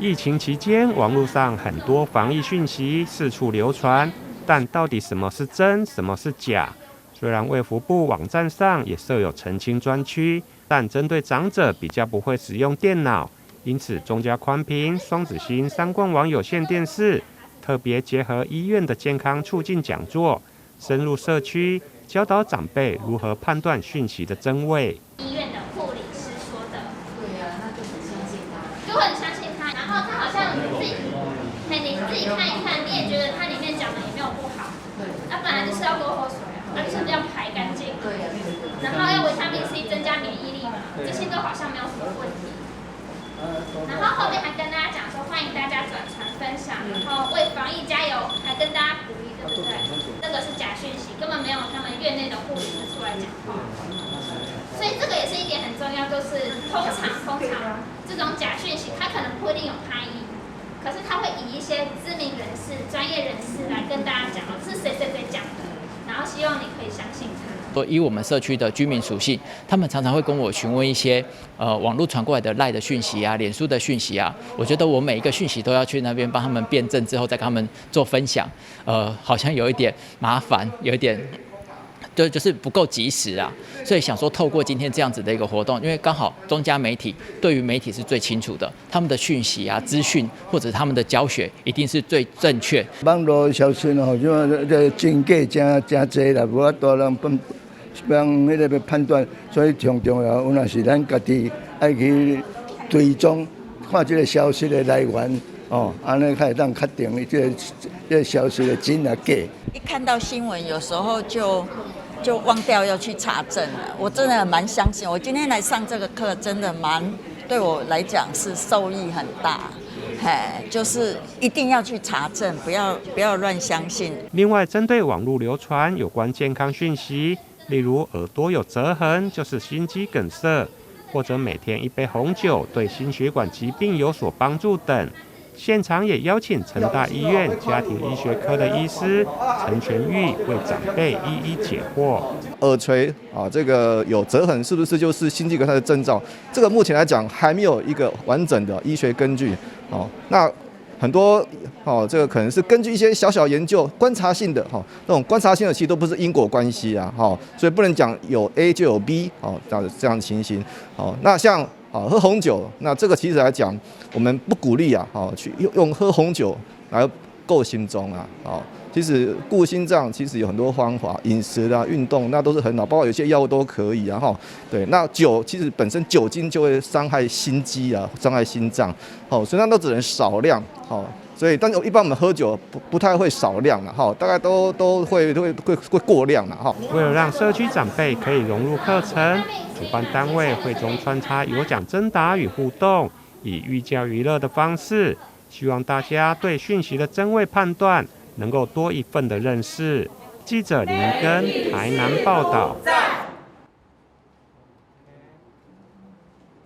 疫情期间，网络上很多防疫讯息四处流传，但到底什么是真，什么是假？虽然卫福部网站上也设有澄清专区，但针对长者比较不会使用电脑，因此中嘉宽频、双子星三冠网有线电视特别结合医院的健康促进讲座，深入社区，教导长辈如何判断讯息的真伪。医院的护理师说的，对呀，那就很相信他，就会很相信他。然后他好像你自己看一看，你也觉得他里面讲的也没有不好。对，那本来就是要多喝水啊，那就是要排干净。对呀，然后要维他命 C 增加免疫力嘛，这些都好像没有什么问题。然后后面还跟大家讲说，欢迎大家转传分享，然后为防疫加油，还跟大家鼓励，对不对？这个是假讯息，根本没有他们院内的护理师出来讲话。所以这个也是一点很重要，就是通常这种假讯息，它可能不一定有他意，可是他会以一些知名人士、专业人士来跟大家讲，是谁讲的，然后希望你可以相信他。以我们社区的居民属性，他们常常会跟我询问一些网络传过来的赖的讯息啊、脸书的讯息啊，我觉得我每一个讯息都要去那边帮他们辩证之后再跟他们做分享，好像有一点麻烦，有一点。就是不够及时啊，所以想说透过今天这样子的一个活动，因为刚好中嘉媒体对于媒体是最清楚的，他们的讯息啊、资讯或者他们的教学一定是最正确。网络消息吼，这真假真侪啦，无法度让迄个判断，所以上重要，有若是咱家己爱去追踪，看这个消息的来源。安尼才会当确定这个消息的真啊假。一看到新闻，有时候就忘掉要去查证了。我真的蛮相信，我今天来上这个课，真的对我来讲是受益很大。就是一定要去查证，不要乱相信。另外，针对网络流传有关健康讯息，例如耳朵有折痕就是心肌梗塞，或者每天一杯红酒对心血管疾病有所帮助等。现场也邀请成大医院家庭医学科的医师陈全玉为长辈一一解惑。耳垂这个有折痕是不是就是心肌梗塞的征兆？这个目前来讲还没有一个完整的医学根据。那很多这个可能是根据一些小研究观察性的那种观察性的，其实都不是因果关系啊所以不能讲有 A 就有 B 这样的情形。那像喝红酒，那这个其实来讲，我们不鼓励去用喝红酒来救心中其实顾心脏其实有很多方法，饮食啦、运动那都是很好，包括有些药物都可以对，那酒其实本身酒精就会伤害心肌伤害心脏所以那都只能少量所以，但是一般我们喝酒不太会少量大概都会过量为了让社区长辈可以融入课程，主办单位会中穿插有奖征答与互动，以寓教于乐的方式，希望大家对讯息的真伪判断能够多一份的认识。记者林根台南报道。